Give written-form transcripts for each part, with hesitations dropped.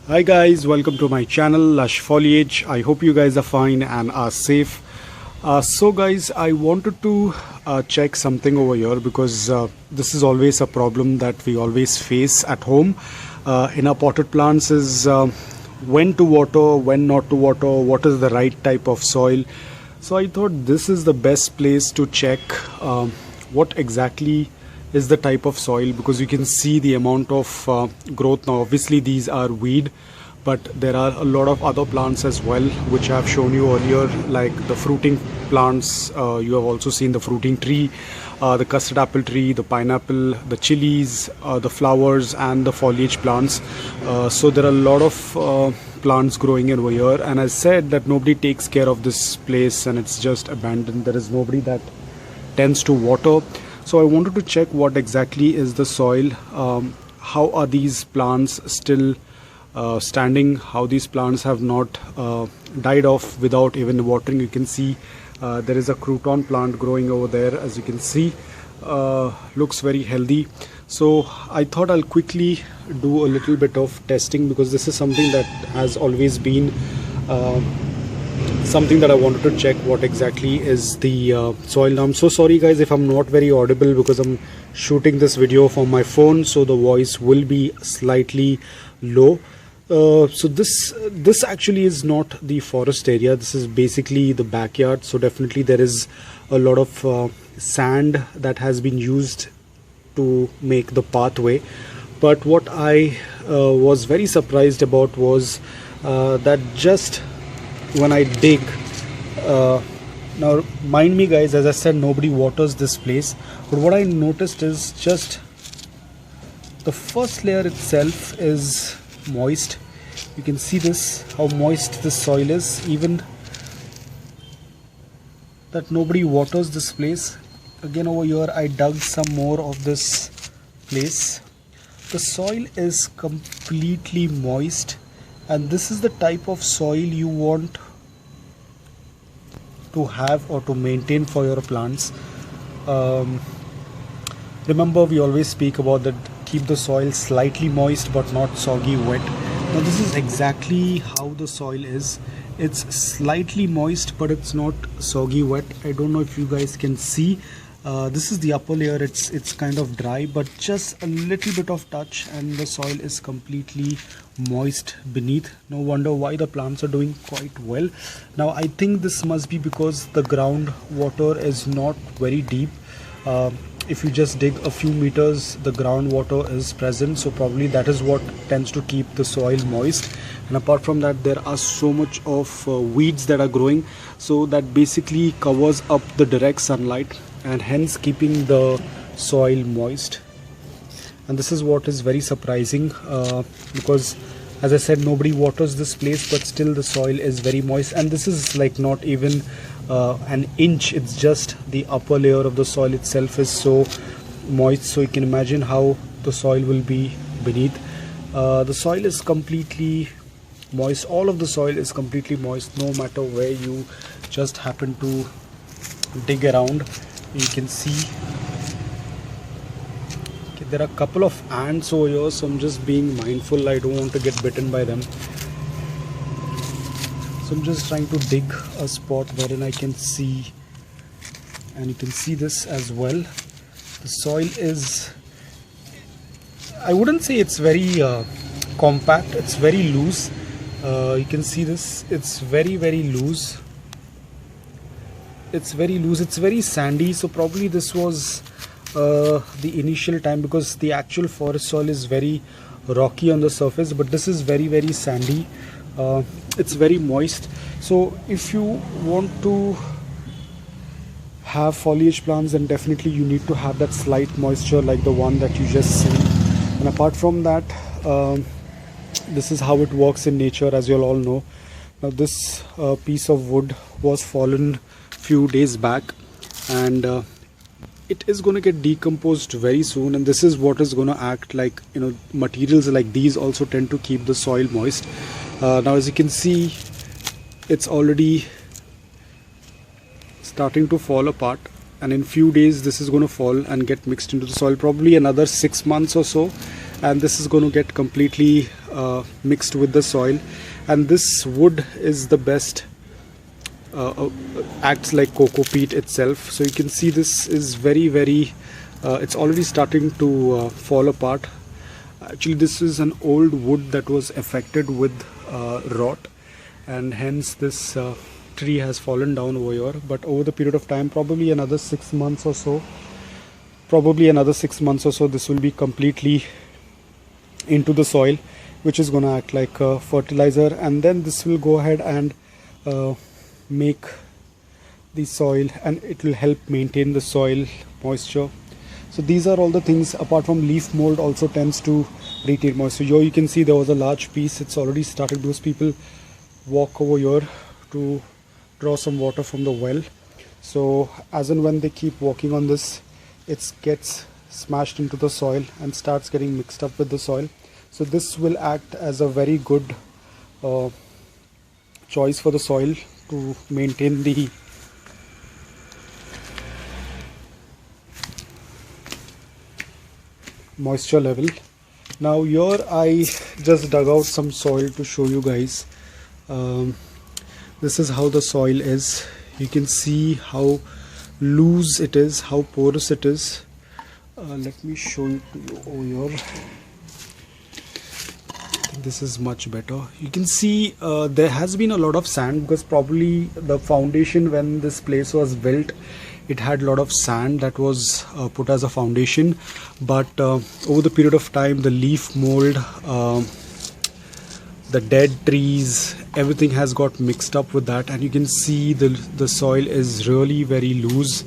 Hi guys, welcome to my channel Lush Foliage. I hope you guys are fine and are safe. So guys, I wanted to check something over here because this is always a problem that we always face at home in our potted plants is when to water, when not to water, what is the right type of soil. So I thought this is the best place to check what exactly is the type of soil, because you can see the amount of growth. Now obviously these are weed, but there are a lot of other plants as well which I have shown you earlier, like the fruiting plants. You have also seen the fruiting tree, the custard apple tree, the pineapple, the chilies, the flowers and the foliage plants. So there are a lot of plants growing in over here, and I said that nobody takes care of this place and it's just abandoned. There is nobody that tends to water. So I wanted to check what exactly is the soil, how are these plants still standing, how these plants have not died off without even watering. You can see there is a crouton plant growing over there, as you can see. Looks very healthy. So I thought I'll quickly do a little bit of testing, because this is something that has always been something that I wanted to check what exactly is the soil. Now I'm so sorry guys if I'm not very audible, because I'm shooting this video from my phone, so the voice will be slightly low. So this actually is not the forest area, this is basically the backyard. So definitely there is a lot of sand that has been used to make the pathway. But what I was very surprised about was that just when I dig, now mind me guys, as I said, nobody waters this place, but what I noticed is just the first layer itself is moist. You can see this, how moist this soil is, even that nobody waters this place. Again over here I dug some more of this place. The soil is completely moist, and this is the type of soil you want to have or to maintain for your plants. Remember, we always speak about that, keep the soil slightly moist but not soggy wet. Now this is exactly how the soil is. It's slightly moist but it's not soggy wet. I don't know if you guys can see. This is the upper layer, it's kind of dry, but just a little bit of touch and the soil is completely moist beneath. No wonder why the plants are doing quite well. Now I think this must be because the ground water is not very deep. If you just dig a few meters, the groundwater is present, so probably that is what tends to keep the soil moist. And apart from that, there are so much of weeds that are growing, so that basically covers up the direct sunlight and hence keeping the soil moist. And this is what is very surprising, because as I said, nobody waters this place, but still the soil is very moist. And this is like not even an inch, it's just the upper layer of the soil itself is so moist. So you can imagine how the soil will be beneath. The soil is completely moist, all of the soil is completely moist, no matter where you just happen to dig around. You can see there are a couple of ants over here, so I'm just being mindful, I don't want to get bitten by them. So I'm just trying to dig a spot wherein I can see, and you can see this as well. The soil is, I wouldn't say it's very compact, it's very loose. You can see this, it's very loose. It's very loose, it's very sandy, so probably this was the initial time, because the actual forest soil is very rocky on the surface, but this is very sandy. It's very moist. So if you want to have foliage plants, then definitely you need to have that slight moisture like the one that you just see. And apart from that, this is how it works in nature, as you'll all know. Now this piece of wood was fallen few days back, and it is going to get decomposed very soon, and this is what is going to act like, you know, materials like these also tend to keep the soil moist. Now as you can see, it's already starting to fall apart, and in few days this is going to fall and get mixed into the soil, probably another 6 months or so, and this is going to get completely mixed with the soil, and this wood is the best, acts like cocoa peat itself. So you can see this is very it's already starting to fall apart. Actually, this is an old wood that was affected with rot, and hence this tree has fallen down over here. But over the period of time, probably another 6 months or so, this will be completely into the soil, which is going to act like a fertilizer, and then this will go ahead and make the soil, and it will help maintain the soil moisture. So these are all the things. Apart from leaf mold, also tends to retain moisture. Here you can see there was a large piece. It's already started because people walk over here to draw some water from the well. So as and when they keep walking on this, it gets smashed into the soil and starts getting mixed up with the soil. So this will act as a very good choice for the soil to maintain the moisture level. Now here I just dug out some soil to show you guys. This is how the soil is. You can see how loose it is, how porous it is. Let me show it to you over here. I think this is much better. You can see there has been a lot of sand, because probably the foundation, when this place was built, it had a lot of sand that was put as a foundation. But over the period of time, the leaf mold, the dead trees, everything has got mixed up with that, and you can see the soil is really very loose.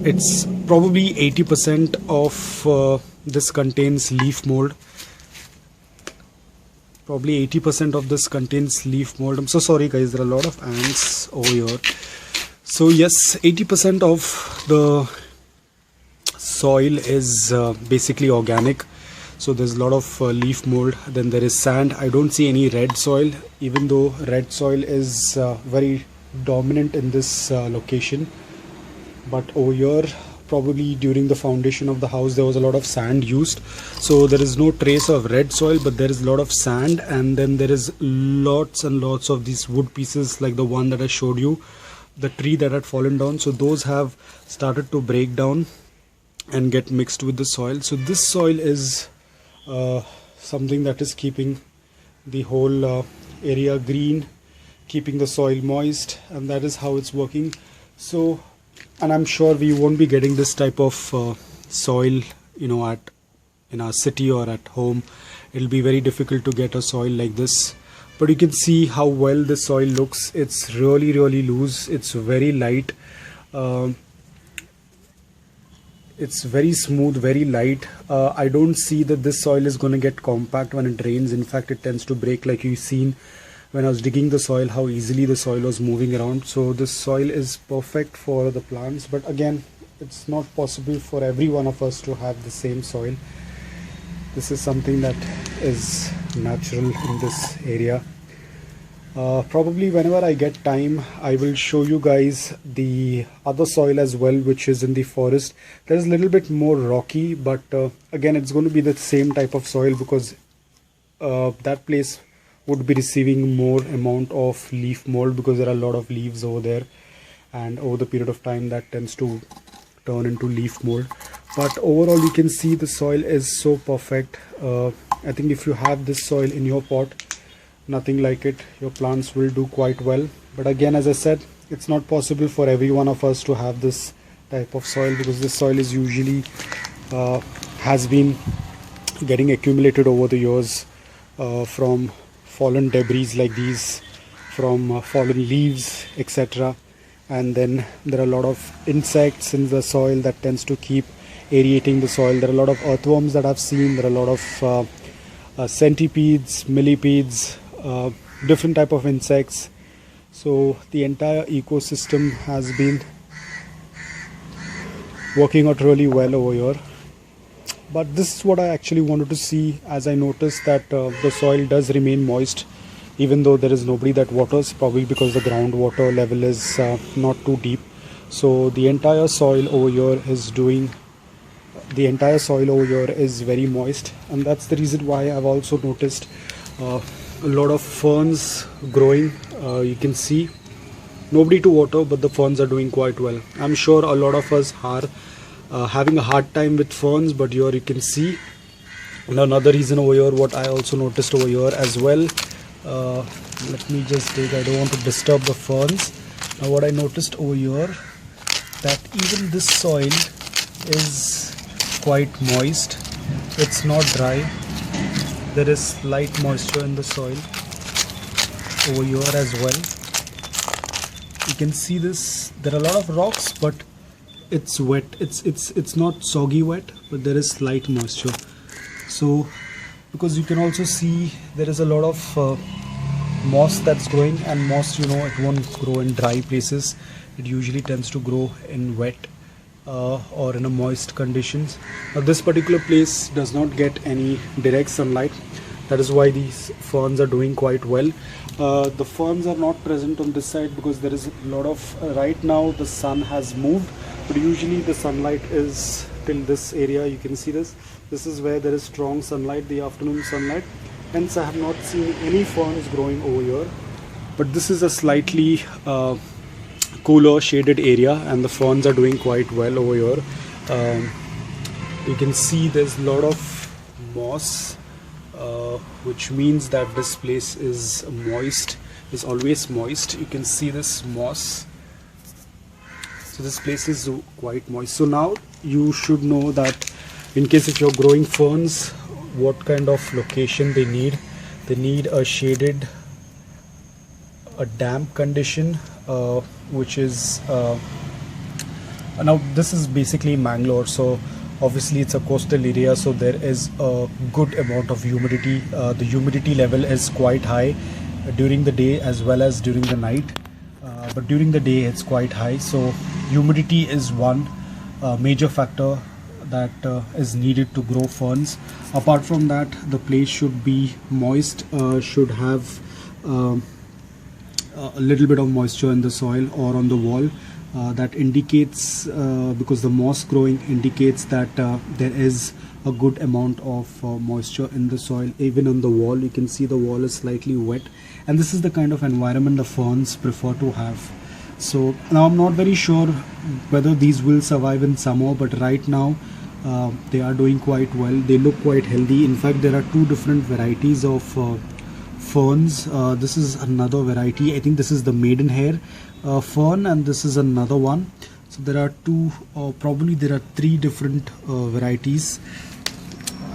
It's probably 80% of this contains leaf mold. Probably 80% of this contains leaf mold. I'm so sorry guys, there are a lot of ants over here. So yes, 80% of the soil is basically organic. So there's a lot of leaf mold. Then there is sand. I don't see any red soil, even though red soil is very dominant in this location. But over here, probably during the foundation of the house, there was a lot of sand used. So there is no trace of red soil, but there is a lot of sand. And then there is lots and lots of these wood pieces, like the one that I showed you, the tree that had fallen down. So those have started to break down and get mixed with the soil. So this soil is something that is keeping the whole area green, keeping the soil moist, and that is how it's working. So, and I'm sure we won't be getting this type of soil, you know, in our city or at home. It'll be very difficult to get a soil like this. But you can see how well the soil looks. It's really loose. It's very light. It's very smooth, very light. I don't see that this soil is going to get compact when it rains. In fact, it tends to break, like you've seen when I was digging the soil, how easily the soil was moving around. So this soil is perfect for the plants. But again, it's not possible for every one of us to have the same soil. This is something that is natural in this area. Probably whenever I get time, I will show you guys the other soil as well, which is in the forest. There is a little bit more rocky, but again, it's going to be the same type of soil, because that place would be receiving more amount of leaf mold, because there are a lot of leaves over there, and over the period of time that tends to turn into leaf mold. But overall, you can see the soil is so perfect. I think if you have this soil in your pot, nothing like it, your plants will do quite well. But again, as I said, it's not possible for every one of us to have this type of soil, because this soil is usually has been getting accumulated over the years from fallen debris like these, from fallen leaves, etc. And then there are a lot of insects in the soil that tends to keep aerating the soil. There are a lot of earthworms that I've seen. There are a lot of centipedes, millipedes, different type of insects. So the entire ecosystem has been working out really well over here. But this is what I actually wanted to see, as I noticed that the soil does remain moist even though there is nobody that waters, probably because the groundwater level is not too deep. So the entire soil over here is doing the entire soil over here is very moist, and that's the reason why I've also noticed a lot of ferns growing. You can see nobody to water, but the ferns are doing quite well. I'm sure a lot of us are having a hard time with ferns, but here you can see. And another reason over here, what I also noticed over here as well, let me just take, I don't want to disturb the ferns. Now what I noticed over here, that even this soil is quite moist. It's not dry. There is slight moisture in the soil over here as well. You can see this, there are a lot of rocks, but it's wet. It's not soggy wet, but there is slight moisture. So because you can also see there is a lot of moss that's growing, and moss, you know, it won't grow in dry places. It usually tends to grow in wet or in a moist conditions. Now this particular place does not get any direct sunlight. That is why these ferns are doing quite well. The ferns are not present on this side because there is a lot of right now the sun has moved, but usually the sunlight is till this area. You can see this is where there is strong sunlight, the afternoon sunlight. Hence I have not seen any ferns growing over here, but this is a slightly cooler shaded area, and the ferns are doing quite well over here. You can see there's a lot of moss, which means that this place is moist, is always moist. You can see this moss, so this place is quite moist. So now you should know that in case if you're growing ferns, what kind of location they need. They need a shaded, a damp condition, which is now this is basically Mangalore, so obviously it's a coastal area, so there is a good amount of humidity. The humidity level is quite high during the day as well as during the night, but during the day it's quite high. So humidity is one major factor that is needed to grow ferns. Apart from that, the place should be moist, should have a little bit of moisture in the soil or on the wall. That indicates, because the moss growing indicates that there is a good amount of moisture in the soil. Even on the wall, you can see the wall is slightly wet, and this is the kind of environment the ferns prefer to have. So now I'm not very sure whether these will survive in summer, but right now they are doing quite well. They look quite healthy. In fact, there are two different varieties of ferns. This is another variety. I think this is the maidenhair fern, and this is another one. So there are two, probably there are three different varieties.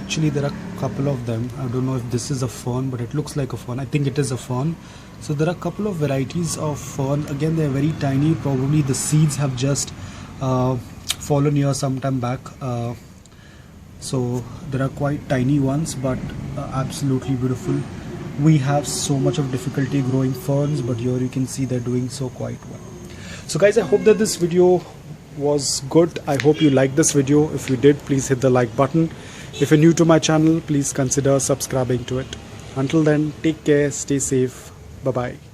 Actually there are a couple of them. I don't know if this is a fern, but it looks like a fern. I think it is a fern. So there are a couple of varieties of fern. Again, they are very tiny. Probably the seeds have just fallen here some time back. So there are quite tiny ones, but absolutely beautiful. We have so much of difficulty growing ferns, but here you can see they're doing so quite well. So guys, I hope that this video was good. I hope you liked this video. If you did, please hit the like button. If you're new to my channel, please consider subscribing to it. Until then, take care, stay safe. Bye bye.